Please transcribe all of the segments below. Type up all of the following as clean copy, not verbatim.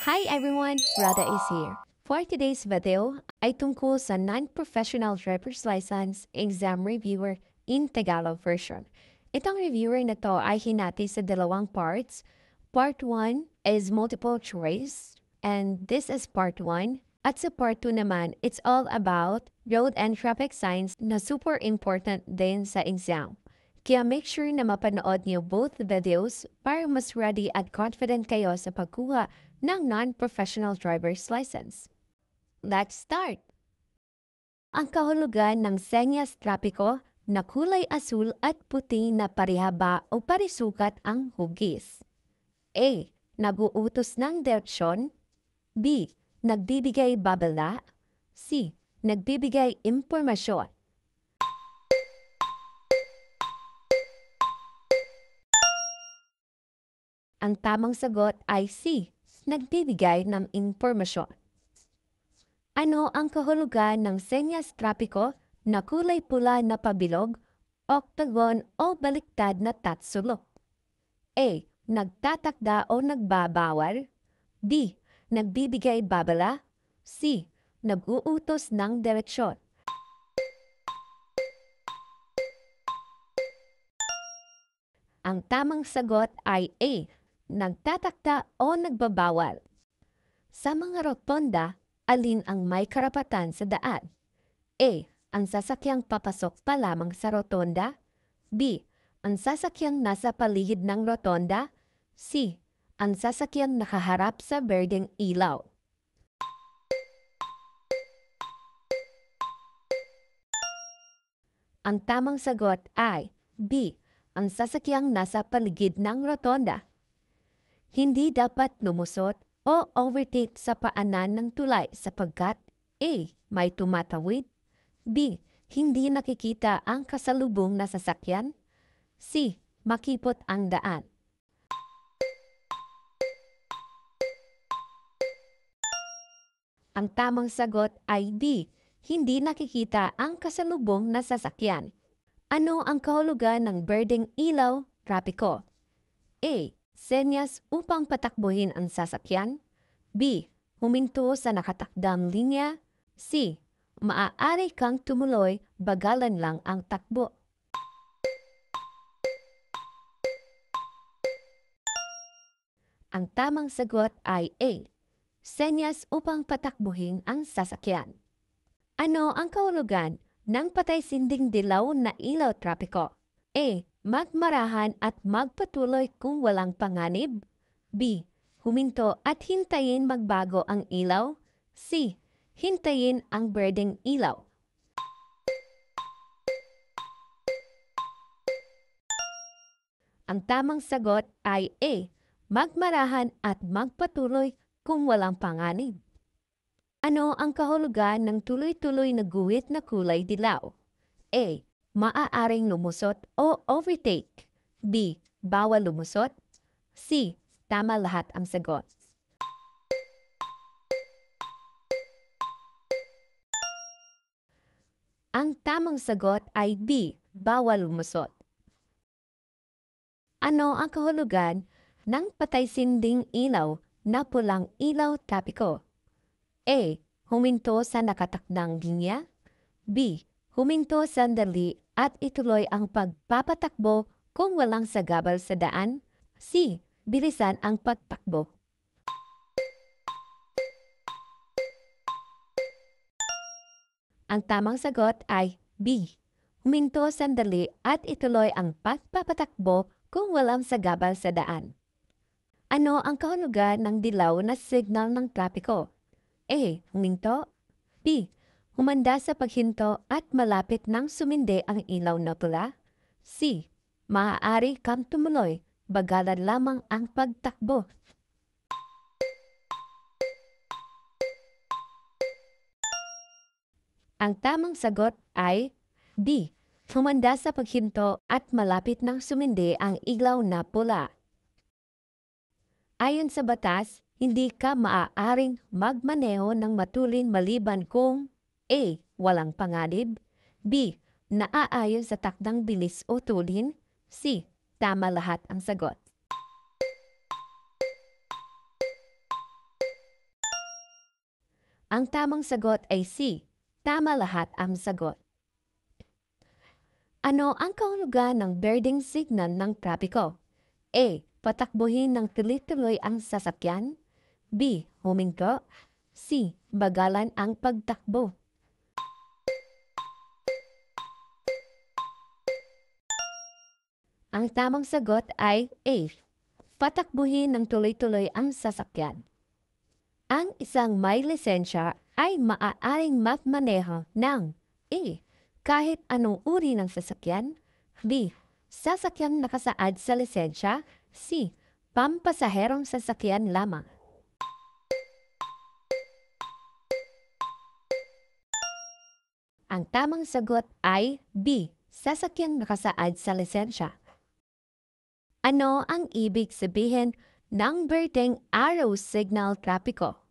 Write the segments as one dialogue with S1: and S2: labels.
S1: Hi everyone, Rada is here. For today's video ay tungkol sa non-professional driver's license exam reviewer in Tagalog version. Itong reviewer na to ay hinati sa dalawang parts. Part 1 is multiple choice and this is part 1. At sa part 2 naman, it's all about road and traffic signs na super important din sa exam. Kaya make sure na mapanood niyo both videos para mas ready at confident kayo sa pagkuha ng non-professional driver's license. Let's start! Ang kahulugan ng senyas trapiko na kulay asul at puti na parihaba o parisukat ang hugis. A. Nag-uutos ng direksyon. B. Nagbibigay babala. C. Nagbibigay impormasyon. Ang tamang sagot ay C. Nagbibigay ng impormasyon. Ano ang kahulugan ng senyas trapiko na kulay pula na pabilog, octagon o baliktad na tatsulok? A. Nagtatakda o nagbabawal. B. Nagbibigay babala. C. Nag-uutos ng direksyon. Ang tamang sagot ay A. Nagtatakda o nagbabawal. Sa mga rotonda, alin ang may karapatan sa daan? A. Ang sasakyang papasok pa lamang sa rotonda. B. Ang sasakyang nasa paligid ng rotonda. C. Ang sasakyang nakaharap sa berdeng ilaw. Ang tamang sagot ay B. Ang sasakyang nasa paligid ng rotonda. Hindi dapat lumusot o overtake sa paanan ng tulay sapagkat A. May tumatawid. B. Hindi nakikita ang kasalubong na sasakyan. C. Makipot ang daan. Ang tamang sagot ay B. Hindi nakikita ang kasalubong na sasakyan. Ano ang kahulugan ng berdeng ilaw, trapiko? A. Senyas upang patakbuhin ang sasakyan. B. Huminto sa nakatakdang linya. C. Maaari kang tumuloy, bagalan lang ang takbo. Ang tamang sagot ay A. Senyas upang patakbuhin ang sasakyan. Ano ang kahulugan ng patay-sinding dilaw na ilaw trapiko? A. Magmarahan at magpatuloy kung walang panganib. B. Huminto at hintayin magbago ang ilaw. C. Hintayin ang berdeng ilaw. Ang tamang sagot ay A. Magmarahan at magpatuloy kung walang panganib. Ano ang kahulugan ng tuloy-tuloy na guhit na kulay dilaw? A. Maaaring lumusot o overtake. B. Bawal lumusot. C. Tama lahat ang sagot. Ang tamang sagot ay B. Bawal lumusot. Ano ang kahulugan ng patay-sinding ilaw na pulang ilaw trapiko? A. Huminto sa nakatakdang linya. B. Huminto sandali at ituloy ang pagpapatakbo kung walang sagabal sa daan. C. Bilisan ang pagtakbo. Ang tamang sagot ay B. Huminto sandali at ituloy ang pagpapatakbo kung walang sagabal sa daan. Ano ang kahulugan ng dilaw na signal ng trapiko? A. Huminto. B. Humanda sa paghinto at malapit nang sumindi ang ilaw na pula. C. Maaari kang tumuloy, bagalan lamang ang pagtakbo. Ang tamang sagot ay B. Humanda sa paghinto at malapit nang sumindi ang ilaw na pula. Ayon sa batas, hindi ka maaaring magmaneho ng matulin maliban kung A. Walang panganib. B. Naaayon sa takdang bilis o tulin. C. Tama lahat ang sagot. Ang tamang sagot ay C. Tama lahat ang sagot. Ano ang kahulugan ng birding signal ng trapiko? A. Patakbuhin ng tuloy-tuloy ang sasakyan. B. Huminto. C. Bagalan ang pagtakbo. Ang tamang sagot ay A. Patakbuhin ng tuloy-tuloy ang sasakyan. Ang isang may lisensya ay maaaring magmaneho ng A. Kahit anong uri ng sasakyan. B. Sasakyang nakasaad sa lisensya. C. Pampasaherong sasakyan lamang. Ang tamang sagot ay B. Sasakyang nakasaad sa lisensya. Ano ang ibig sabihin ng birding arrow signal trapiko?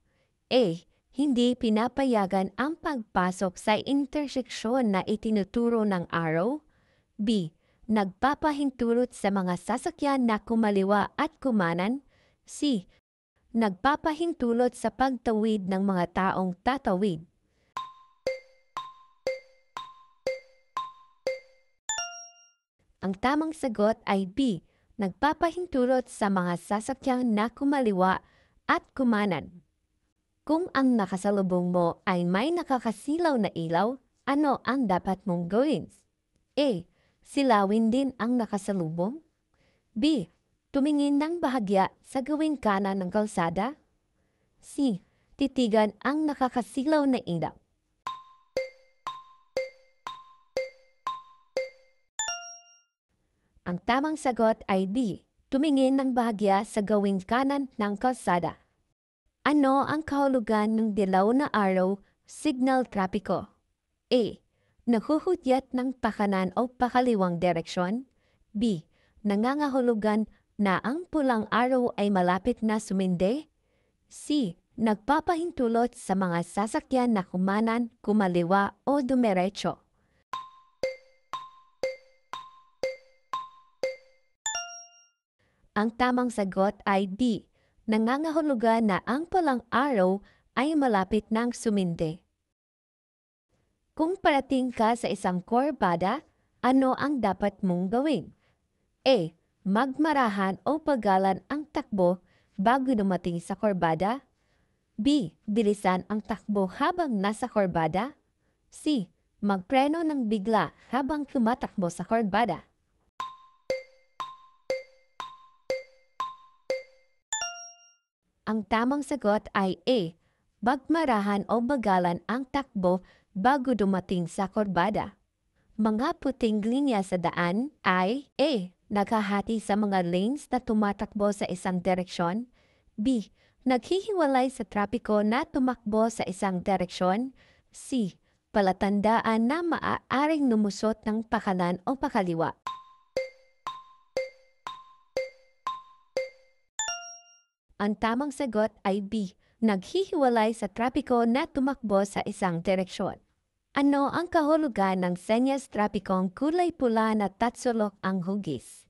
S1: A. Hindi pinapayagan ang pagpasok sa interseksyon na itinuturo ng arrow. B. Nagpapahintulot sa mga sasakyan na kumaliwa at kumanan. C. Nagpapahintulot sa pagtawid ng mga taong tatawid. Ang tamang sagot ay B. Nagpapahintulot sa mga sasakyan na kumaliwa at kumanan. Kung ang nakasalubong mo ay may nakakasilaw na ilaw, ano ang dapat mong gawin? A. Silawin din ang nakasalubong. B. Tumingin ng bahagya sa gawing kanan ng kalsada. C. Titigan ang nakakasilaw na ilaw. Ang tamang sagot ay B. Tumingin ng bahagya sa gawing kanan ng kalsada. Ano ang kahulugan ng dilaw na araw signal trapiko? A. Naghuhudyat ng pakanan o pakaliwang direksyon. B. Nangangahulugan na ang pulang araw ay malapit na sumindi. C. Nagpapahintulot sa mga sasakyan na kumanan, kumaliwa o dumiretso. Ang tamang sagot ay D. Nangangahulugan na ang pulang araw ay malapit nang sumindi. Kung parating ka sa isang kurbada, ano ang dapat mong gawin? A. Magmarahan o pagalan ang takbo bago dumating sa kurbada. B. Bilisan ang takbo habang nasa kurbada. C. Magpreno ng bigla habang tumatakbo sa kurbada. Ang tamang sagot ay A. Magmarahan o bagalan ang takbo bago dumating sa kurbada. Mga puting linya sa daan ay A. Naghahati sa mga lanes na tumatakbo sa isang direksyon. B. Naghihiwalay sa trapiko na tumakbo sa isang direksyon. C. Palatandaan na maaaring lumusot ng pakanan o pakaliwa. Ang tamang sagot ay B. Naghihiwalay sa trapiko na tumakbo sa isang direksyon. Ano ang kahulugan ng senyas trapikong kulay pula na tatsulok ang hugis?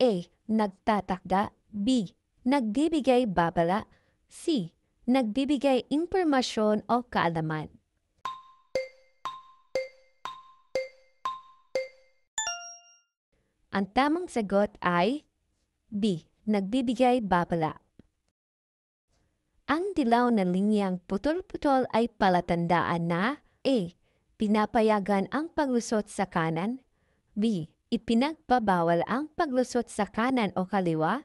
S1: A. Nagtatakda. B. Nagbibigay babala. C. Nagbibigay impormasyon o kaalaman. Ang tamang sagot ay B. Nagbibigay babala. Ang dilaw na linyang putol-putol ay palatandaan na A. Pinapayagan ang paglusot sa kanan. B. Ipinagbabawal ang paglusot sa kanan o kaliwa.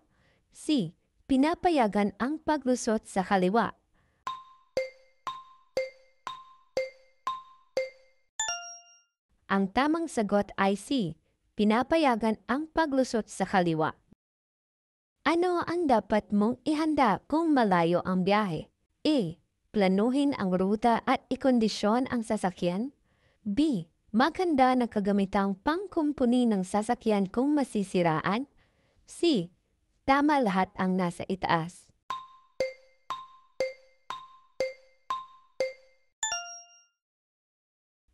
S1: C. Pinapayagan ang paglusot sa kaliwa. Ang tamang sagot ay C. Pinapayagan ang paglusot sa kaliwa. Ano ang dapat mong ihanda kung malayo ang biyahe? A. Planuhin ang ruta at ikondisyon ang sasakyan. B. Maghanda ng kagamitang pangkumpuni ng sasakyan kung masisiraan. C. Tama lahat ang nasa itaas.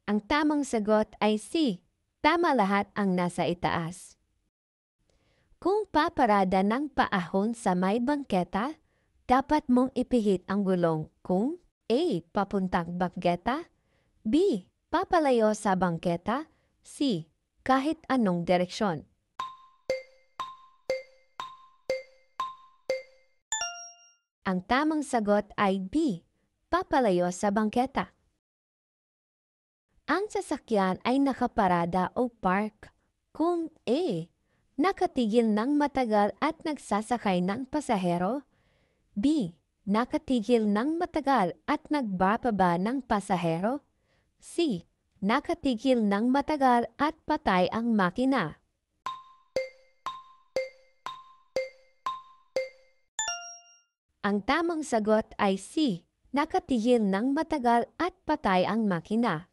S1: Ang tamang sagot ay C. Tama lahat ang nasa itaas. Kung paparada ng paahon sa may bangketa, dapat mong ipihit ang gulong kung A. Papuntang bangketa. B. Papalayo sa bangketa. C. Kahit anong direksyon. Ang tamang sagot ay B. Papalayo sa bangketa. Ang sasakyan ay nakaparada o park kung A. Nakatigil ng matagal at nagsasakay ng pasahero. B. Nakatigil ng matagal at nagbababa ng pasahero. C. Nakatigil ng matagal at patay ang makina. Ang tamang sagot ay C. Nakatigil ng matagal at patay ang makina.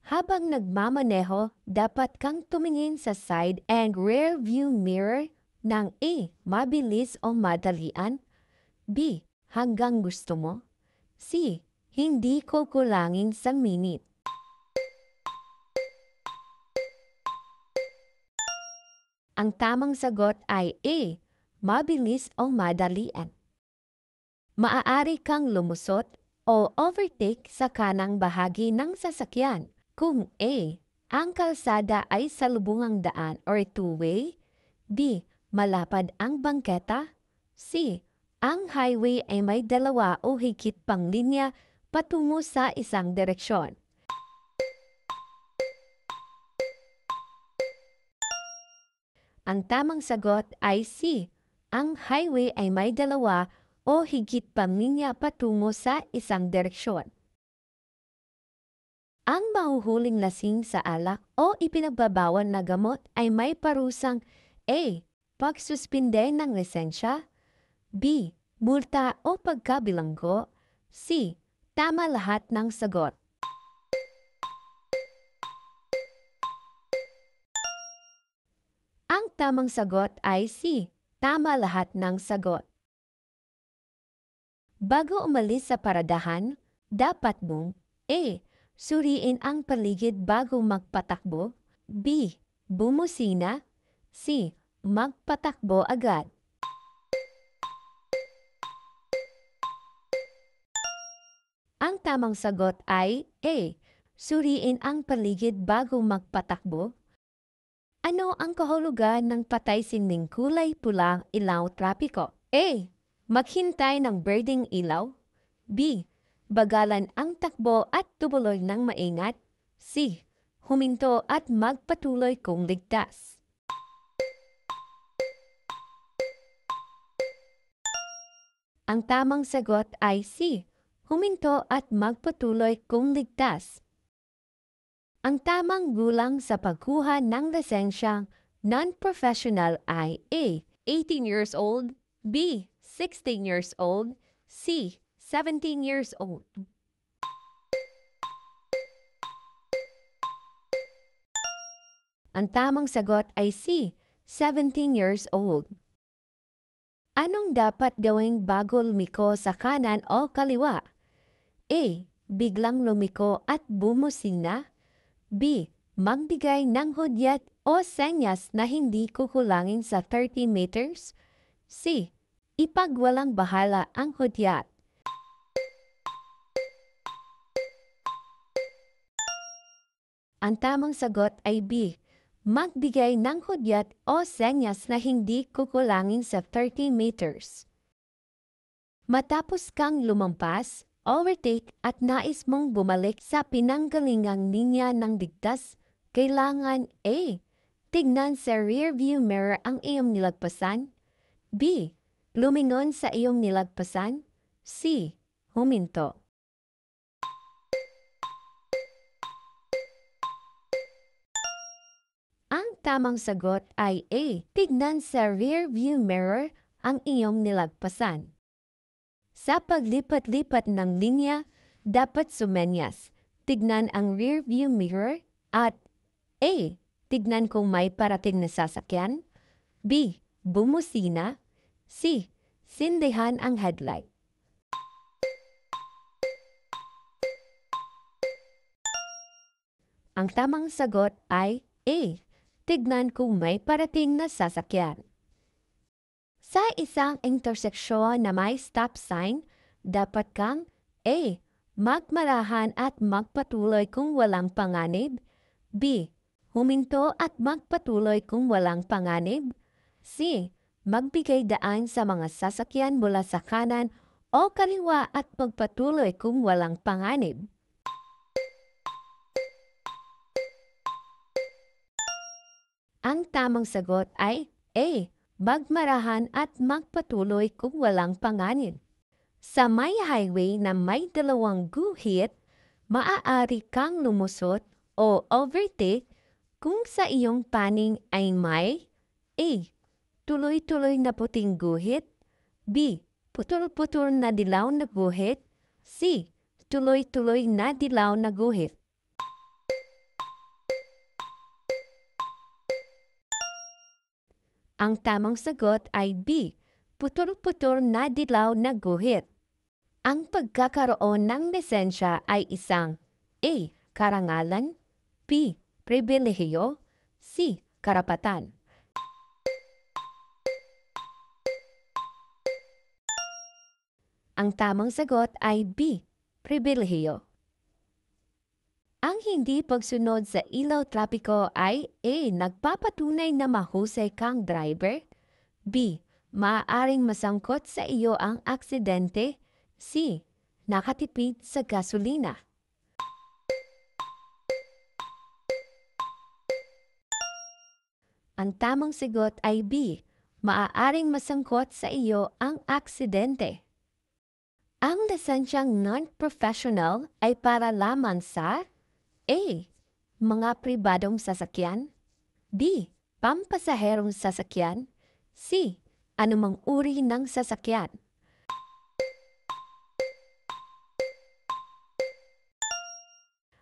S1: Habang nagmamaneho, dapat kang tumingin sa side and rear view mirror ng A. Mabilis o madalian. B. Hanggang gusto mo. C. Hindi kukulangin sa minute. Ang tamang sagot ay A. Mabilis o madalian. Maaari kang lumusot o overtake sa kanang bahagi ng sasakyan kung A. Ang kalsada ay salubungang daan or two-way. B. Malapad ang bangketa. C. Ang highway ay may dalawa o higit pang linya patungo sa isang direksyon. Ang tamang sagot ay C. Ang highway ay may dalawa o higit pang linya patungo sa isang direksyon. Ang mahuhuling lasing sa alak o ipinagbabawal na gamot ay may parusang A. Pagsuspinde ng lisensya. B. Multa o pagkabilanggo. C. Tama lahat ng sagot. Ang tamang sagot ay C. Tama lahat ng sagot. Bago umalis sa paradahan, dapat mong A. Suriin ang paligid bago magpatakbo. B. Bumusina. C. Magpatakbo agad. Ang tamang sagot ay A. Suriin ang paligid bago magpatakbo. Ano ang kahulugan ng patay sining kulay pulang ilaw trapiko? A. Maghintay ng birding ilaw. B. Bagalan ang takbo at tumuloy ng maingat. C. Huminto at magpatuloy kung ligtas. Ang tamang sagot ay C. Huminto at magpatuloy kung ligtas. Ang tamang gulang sa pagkuha ng lisensyang non-professional ay A. 18 years old. B. 16 years old. C. 17 years old. Ang tamang sagot ay C. 17 years old. Anong dapat gawing bago lumiko sa kanan o kaliwa? A. Biglang lumiko at bumusina. B. Magbigay ng hudyat o senyas na hindi kukulangin sa 30 meters. C. Ipagwalang bahala ang hudyat. Ang tamang sagot ay B. Magbigay ng hudyat o senyas na hindi kukulangin sa 30 meters. Matapos kang lumampas, overtake at nais mong bumalik sa pinanggalingang linya ng ligtas, kailangan A. Tignan sa rearview mirror ang iyong nilagpasan. B. Lumingon sa iyong nilagpasan. C. Huminto. Ang tamang sagot ay A. Tignan sa rearview mirror ang iyong nilagpasan. Sa paglipat-lipat ng linya, dapat sumenyas. Tignan ang rearview mirror at A. Tignan kung may parating na sasakyan. B. Bumusina. C. Sindihan ang headlight. Ang tamang sagot ay A. Tignan kung may parating na sasakyan. Sa isang interseksyon na may stop sign, dapat kang A. Magmarahan at magpatuloy kung walang panganib. B. Huminto at magpatuloy kung walang panganib. C. Magbigay daan sa mga sasakyan mula sa kanan o kaliwa at magpatuloy kung walang panganib. Ang tamang sagot ay A. Magmarahan at magpatuloy kung walang panganib. Sa may highway na may dalawang guhit, maaari kang lumusot o overtake kung sa iyong paning ay may A. Tuloy-tuloy na puting guhit. B. Putol-putol na dilaw na guhit. C. Tuloy-tuloy na dilaw na guhit. Ang tamang sagot ay B. Putol-putol na dilaw na guhit. Ang pagkakaroon ng lisensya ay isang A. Karangalan. B. Pribilehiyo. C. Karapatan. Ang tamang sagot ay B. Pribilehiyo. Ang hindi pagsunod sa ilaw trapiko ay A. Nagpapatunay na mahusay kang driver. B. Maaaring masangkot sa iyo ang aksidente. C. Nakatipid sa gasolina. Ang tamang sagot ay B. Maaaring masangkot sa iyo ang aksidente. Ang lisensyang non-professional ay para lamang sa A. Mga pribadong sasakyan. B. Pampasaherong sasakyan. C. Anumang uri ng sasakyan.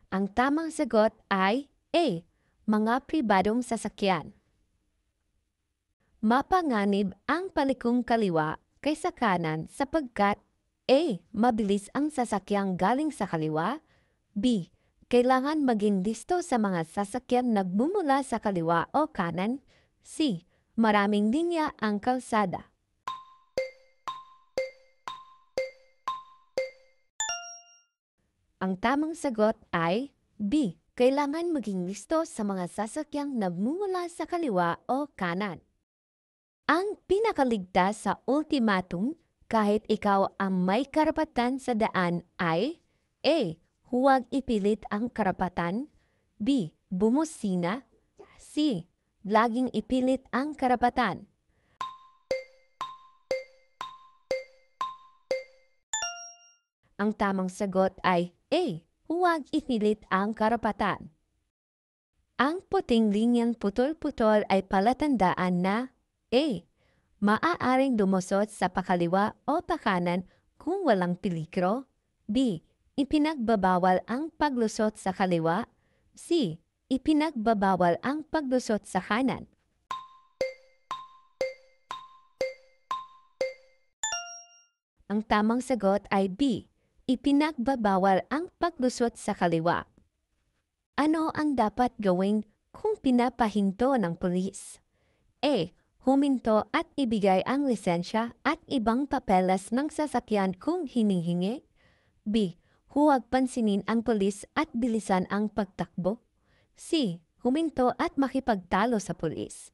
S1: Ang tamang sagot ay A. Mga pribadong sasakyan. Mapanganib ang palikong kaliwa kaysa kanan sapagkat A. Mabilis ang sasakyang galing sa kaliwa. B. Kailangan maging listo sa mga sasakyan nagmumula sa kaliwa o kanan. C. Maraming linya ang kalsada. Ang tamang sagot ay B. Kailangan maging listo sa mga sasakyang nagmumula sa kaliwa o kanan. Ang pinakaligtas sa ultimatum kahit ikaw ang may karapatan sa daan ay A. Huwag ipilit ang karapatan. B. Bumusina. C. Laging ipilit ang karapatan. Ang tamang sagot ay A. Huwag ipilit ang karapatan. Ang puting linyang putol-putol ay palatandaan na A. Maaaring lumusot sa pakaliwa o pakanan kung walang peligro. B. Ipinagbabawal ang paglusot sa kaliwa. C. Ipinagbabawal ang paglusot sa kanan. Ang tamang sagot ay B. Ipinagbabawal ang paglusot sa kaliwa. Ano ang dapat gawin kung pinapahinto ng pulis? A. Huminto at ibigay ang lisensya at ibang papeles ng sasakyan kung hinihingi. B. Huwag pansinin ang pulis at bilisan ang pagtakbo. C. Huminto at makipagtalo sa pulis.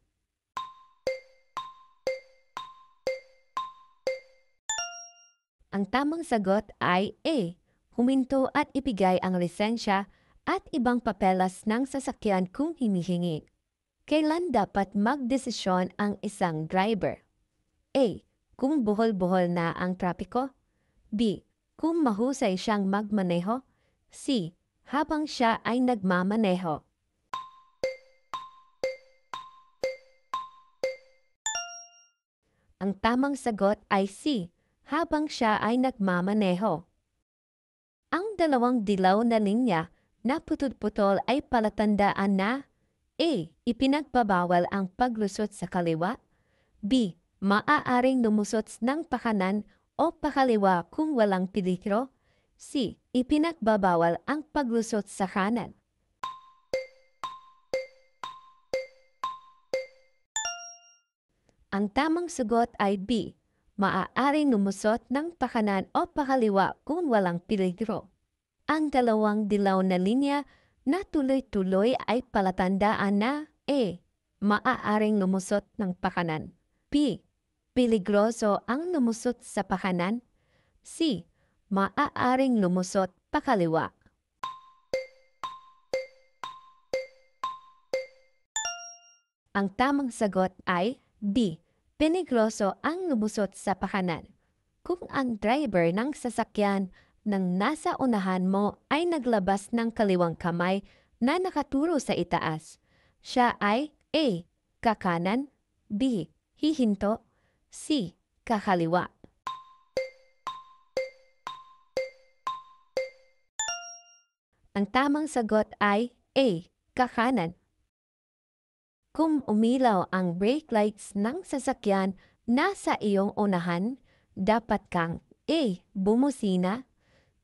S1: Ang tamang sagot ay A. Huminto at ibigay ang lisensya at ibang papeles ng sasakyan kung hinihingi. Kailan dapat magdesisyon ang isang driver? A. Kung buhol-buhol na ang trapiko. B. Kung mahusay siyang magmaneho. C. Habang siya ay nagmamaneho. Ang tamang sagot ay C. Habang siya ay nagmamaneho. Ang dalawang dilaw na linya na putol-putol ay palatandaan na A. Ipinagbabawal ang paglusot sa kaliwa. B. Maaaring lumusot ng pakanan o pakaliwa kung walang peligro. C. Ipinagbabawal ang paglusot sa kanan. Ang tamang sagot ay B. maaaring lumusot ng pakanan o pakaliwa kung walang peligro. Ang dalawang dilaw na linya na tuloy-tuloy ay palatandaan na A. Maaaring lumusot ng pakanan. B. Peligroso ang lumusot sa pakanan. C. Maaaring lumusot pakaliwa. Ang tamang sagot ay B. Peligroso ang lumusot sa pakanan. Kung ang driver ng sasakyan nang nasa unahan mo ay naglabas ng kaliwang kamay na nakaturo sa itaas, siya ay A. Kakanan, B. Hihinto, C. Kakaliwa. Ang tamang sagot ay A. Kakanan. Kung umilaw ang brake lights ng sasakyan nasa iyong unahan, dapat kang A. Bumusina,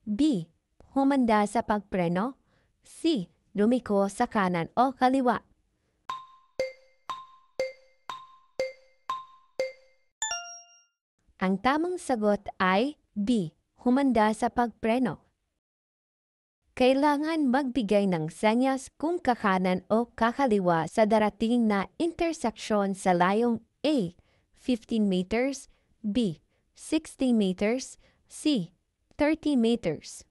S1: B. Humanda sa pagpreno, C. Lumiko sa kanan o kaliwa. Ang tamang sagot ay B. Humanda sa pagpreno. Kailangan magbigay ng senyas kung kakanan o kakaliwa sa darating na interseksyon sa layong A. 15 meters, B. 60 meters, C. 30 meters.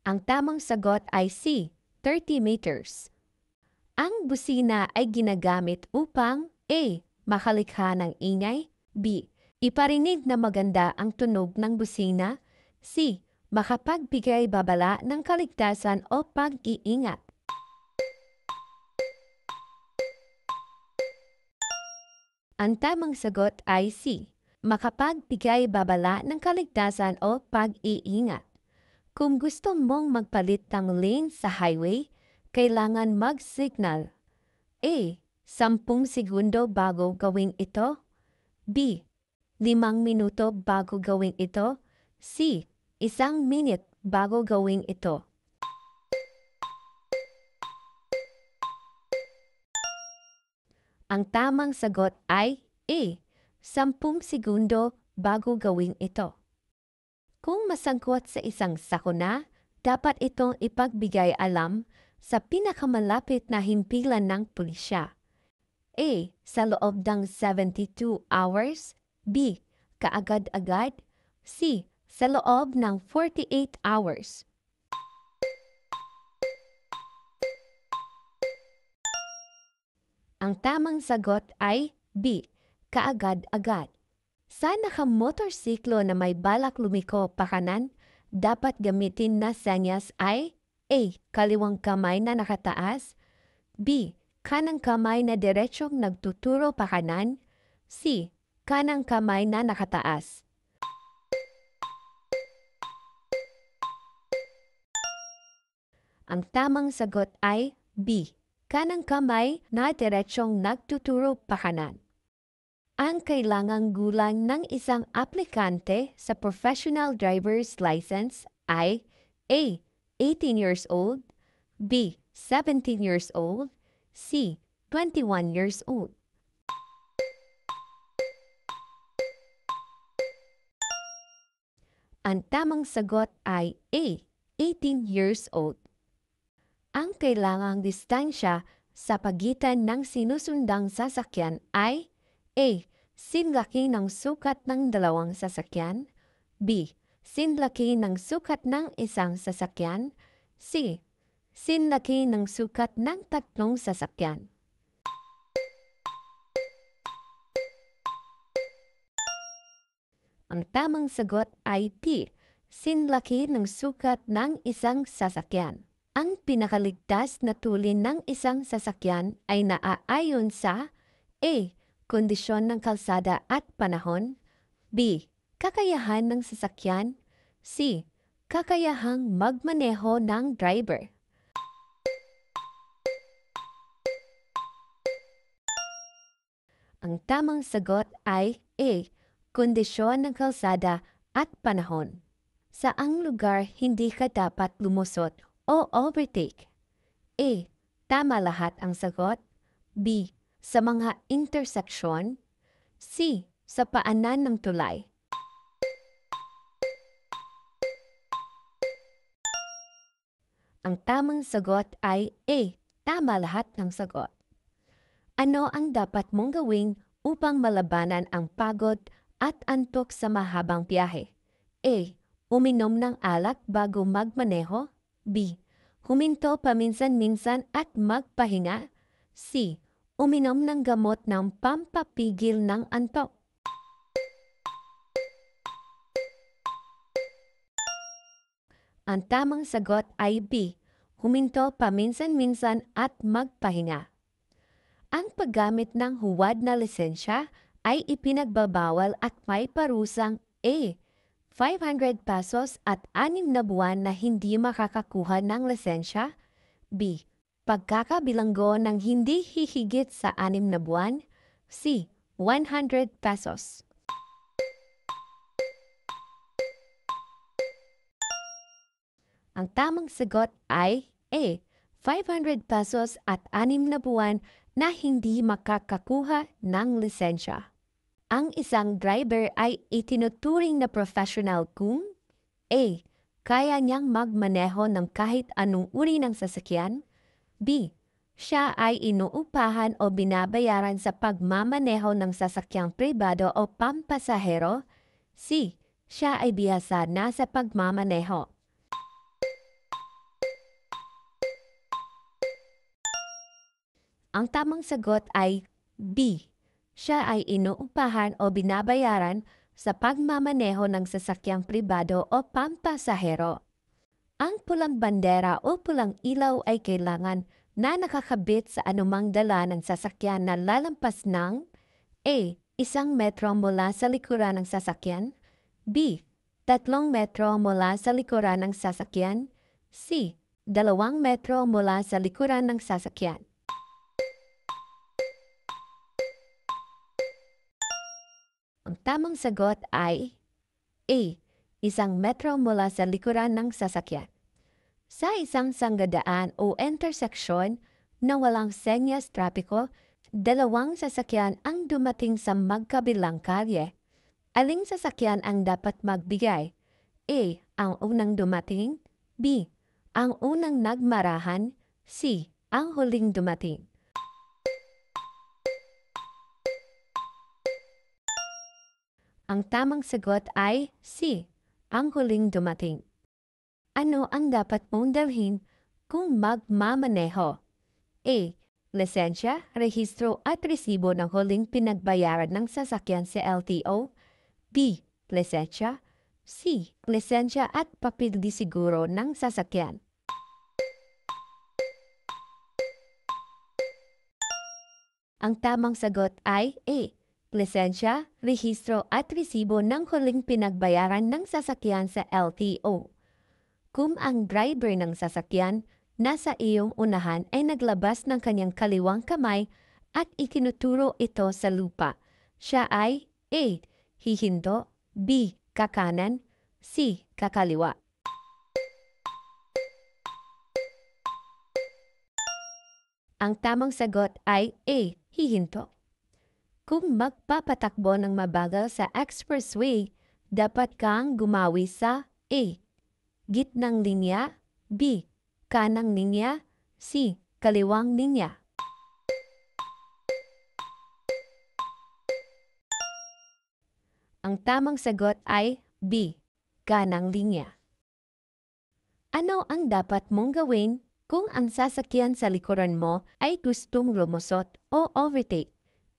S1: Ang tamang sagot ay C. 30 meters. Ang busina ay ginagamit upang A. Makalikha ng ingay, B. Iparinig na maganda ang tunog ng busina, C. Makapagbigay babala ng kaligtasan o pag-iingat. Ang tamang sagot ay C. Makapagbigay babala ng kaligtasan o pag-iingat. Kung gusto mong magpalit ng lane sa highway, kailangan mag-signal. A. 10 segundo bago gawin ito, B. 5 minuto bago gawin ito, C. 1 minute bago gawin ito. Ang tamang sagot ay A. 10 segundo bago gawin ito. Kung masangkot sa isang sakuna, dapat itong ipagbigay alam sa pinakamalapit na himpilan ng pulisya. A. Sa loob ng 72 hours, B. Kaagad-agad, C. Sa loob ng 48 hours. Ang tamang sagot ay B. Kaagad-agad. Sa nakamotorsiklo na may balak lumiko pakanan, dapat gamitin na senyas ay A. Kaliwang kamay na nakataas, B. Kanang kamay na diretsyong nagtuturo pakanan, C. Kanang kamay na nakataas. Ang tamang sagot ay B. Kanang kamay na diretsyong nagtuturo pakanan. Ang kailangang gulang ng isang aplikante sa professional driver's license ay A. 18 years old, B. 17 years old, C. 21 years old. Ang tamang sagot ay A. 18 years old. Ang kailangang distansya sa pagitan ng sinusundang sasakyan ay A. Sinlaki ng sukat ng dalawang sasakyan, B. Sinlaki ng sukat ng isang sasakyan, C. Sinlaki ng sukat ng tatlong sasakyan. Ang tamang sagot ay B. Sinlaki ng sukat ng isang sasakyan. Ang pinakaligtas na tulin ng isang sasakyan ay naaayon sa A. Kondisyon ng kalsada at panahon, B. Kakayahan ng sasakyan, C. Kakayahang magmaneho ng driver. Ang tamang sagot ay A. Kondisyon ng kalsada at panahon. Saang lugar hindi ka dapat lumusot o overtake? A. Tama lahat ang sagot, B. Sa mga interseksyon. C. Sa paanan ng tulay. Ang tamang sagot ay A. Tama lahat ng sagot. Ano ang dapat mong gawin upang malabanan ang pagod at antok sa mahabang biyahe? A. Uminom ng alak bago magmaneho. B. Huminto paminsan-minsan at magpahinga. C. Uminom ng gamot ng pampapigil ng antok. Ang tamang sagot ay B. Huminto paminsan-minsan at magpahinga. Ang paggamit ng huwad na lisensya ay ipinagbabawal at may parusang A. 500 pesos at 6 na buwan na hindi makakakuha ng lisensya. B. Pagkakabilanggo ng hindi hihigit sa 6 na buwan. C. 100 pesos. Ang tamang sagot ay A. 500 pesos at 6 na buwan na hindi makakakuha ng lisensya. Ang isang driver ay itinuturing na professional kung A. Kaya niyang magmaneho ng kahit anong uri ng sasakyan. B. Siya ay inuupahan o binabayaran sa pagmamaneho ng sasakyang pribado o pampasahero. C. Siya ay bihasa na sa pagmamaneho. Ang tamang sagot ay B. Siya ay inuupahan o binabayaran sa pagmamaneho ng sasakyang pribado o pampasahero. Ang pulang bandera o pulang ilaw ay kailangan na nakakabit sa anumang dala ng sasakyan na lalampas ng A. 1 metro mula sa likuran ng sasakyan. B. 3 metro mula sa likuran ng sasakyan. C. 2 metro mula sa likuran ng sasakyan. Ang tamang sagot ay A. 1 metro mula sa likuran ng sasakyan. Sa isang sanggadaan o interseksyon na walang senyas trapiko, 2 sasakyan ang dumating sa magkabilang kalye. Aling sasakyan ang dapat magbigay? A. Ang unang dumating. B. Ang unang nagmarahan. C. Ang huling dumating. Ang tamang sagot ay C. Ang huling dumating. Ano ang dapat mong dalhin kung magmamaneho? A. Lisensya, rehistro at resibo ng huling pinagbayaran ng sasakyan sa LTO. B. Lisensya. C. Lisensya at papel di siguro ng sasakyan. Ang tamang sagot ay A. Lisensya, rehistro at resibo ng huling pinagbayaran ng sasakyan sa LTO. Kung ang driver ng sasakyan nasa iyong unahan ay naglabas ng kanyang kaliwang kamay at ikinuturo ito sa lupa, siya ay A. Hihinto. B. Kakanan. C. Kakaliwa. Ang tamang sagot ay A. Hihinto. Kung magpapatakbo ng mabagal sa expressway, dapat kang gumawi sa A. Gitnang linya. B. Kanang linya. C. Kaliwang linya. Ang tamang sagot ay B. Kanang linya. Ano ang dapat mong gawin kung ang sasakyan sa likuran mo ay gustong lumusot o overtake?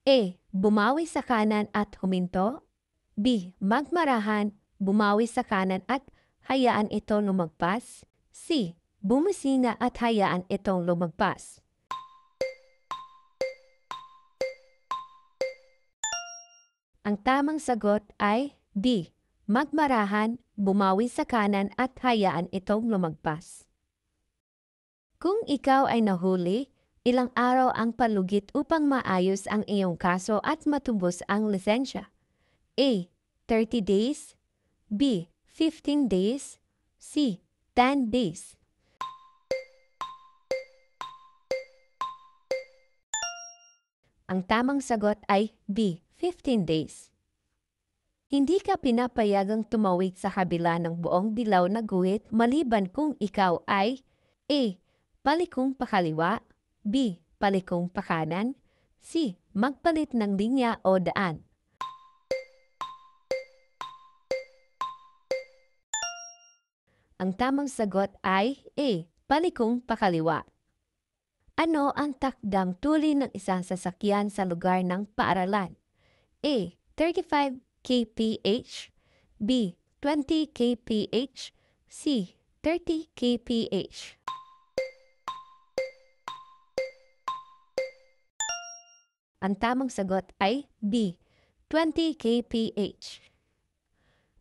S1: A. Bumawi sa kanan at huminto. B. Magmarahan, bumawi sa kanan at hayaan ito lumagpas. C. Bumisina at hayaan itong lumagpas. Ang tamang sagot ay B. Magmarahan, bumawi sa kanan at hayaan itong lumagpas. Kung ikaw ay nahuli, ilang araw ang palugit upang maayos ang iyong kaso at matubos ang lisensya? A. 30 days. B. 15 days. C. 10 days. Ang tamang sagot ay B. 15 days. Hindi ka pinapayagang tumawid sa kabila ng buong dilaw na guhit maliban kung ikaw ay A. Palikong pakaliwa, B. Palikong pakanan, C. Magpalit ng linya o daan. Ang tamang sagot ay A. Palikong pakaliwa. Ano ang takdang tuli ng isang sasakyan sa lugar ng paaralan? A. 35 kph, B. 20 kph, C. 30 kph. Ang tamang sagot ay B. 20 kph.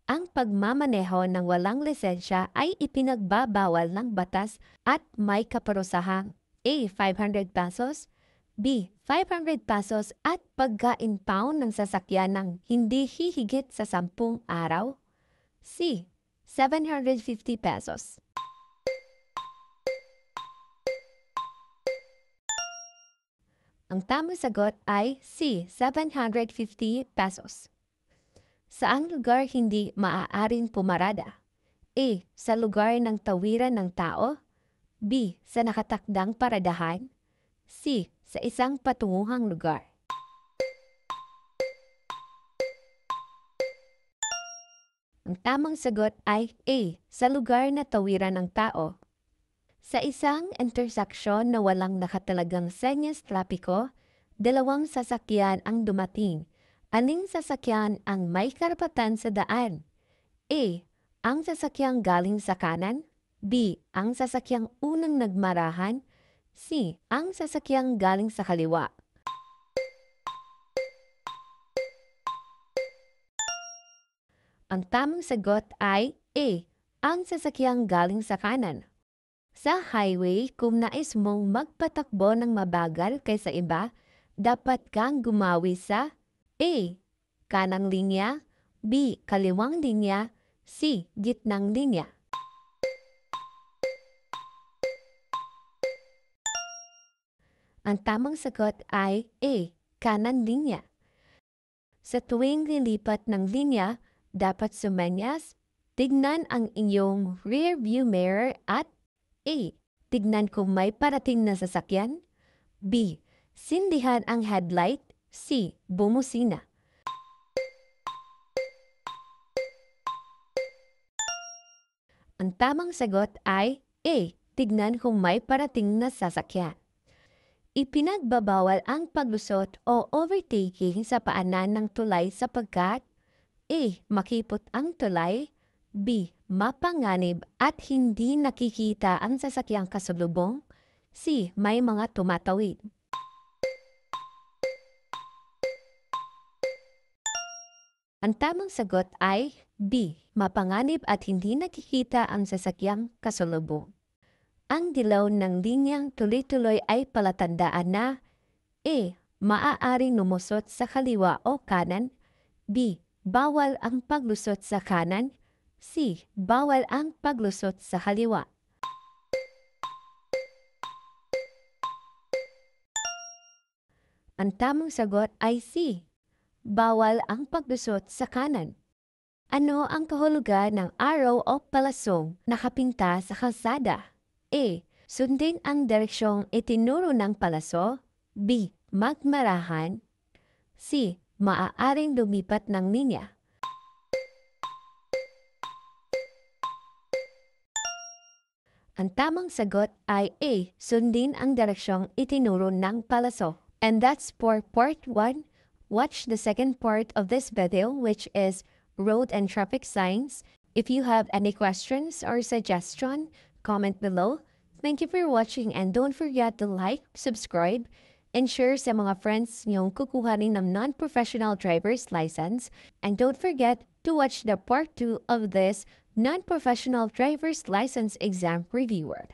S1: Ang pagmamaneho ng walang lisensya ay ipinagbabawal ng batas at may kaparusahang A. 500 pesos, B. 500 pesos at pagka-impound ng sasakyan ng hindi hihigit sa 10 araw, C. 750 pesos. Ang tamang sagot ay C. 750 pesos. Saang lugar hindi maaaring pumarada? A. Sa lugar ng tawiran ng tao, B. Sa nakatakdang paradahan, C. Sa isang patunguhang lugar. Ang tamang sagot ay A. Sa lugar na tawiran ng tao. Sa isang interseksyon na walang nakatalagang senyas trapiko, dalawang sasakyan ang dumating. Aling sasakyan ang may karapatan sa daan? A. Ang sasakyang galing sa kanan, B. Ang sasakyang unang nagmarahan, C. Ang sasakyang galing sa kaliwa. Ang tamang sagot ay A. Ang sasakyang galing sa kanan. Sa highway, kung nais mong magpatakbo ng mabagal kaysa iba, dapat kang gumawi sa A. Kanang linya, B. Kaliwang linya, C. Gitnang linya. Ang tamang sagot ay A. Kanan linya. Sa tuwing lilipat ng linya, dapat sumenyas, tignan ang inyong rear view mirror at A. Tignan kung may parating na sasakyan, B. Sindihan ang headlight, C. Bumusina. Ang tamang sagot ay A. Tignan kung may parating na sasakyan. Ipinagbabawal ang paglusot o overtaking sa paanan ng tulay sapagkat A. Makipot ang tulay, B. Mapanganib at hindi nakikita ang sasakyang kasalubong, C. May mga tumatawid. Ang tamang sagot ay B. Mapanganib at hindi nakikita ang sasakyang kasalubong. Ang dilaw ng linyang tuloy-tuloy ay palatandaan na A. Maaaring lumusot sa kaliwa o kanan, B. Bawal ang paglusot sa kanan, C. Bawal ang paglusot sa kaliwa. Ang tamang sagot ay C. Bawal ang paglusot sa kanan. Ano ang kahulugan ng araw o palasong nakapinta sa kalsada? A. Sundin ang direksyong itinuro ng palaso, B. Magmarahan, C. Maaaring lumipat ng linya. Ang tamang sagot ay A. Sundin ang direksyong itinuro ng palaso. And that's for part 1. Watch the second part of this video, which is road and traffic signs. If you have any questions or suggestion, comment below. Thank you for watching and don't forget to like, subscribe, and share sa mga friends niyong kukuha rin ng non-professional driver's license. And don't forget to watch the part 2 of this non-professional driver's license exam reviewer.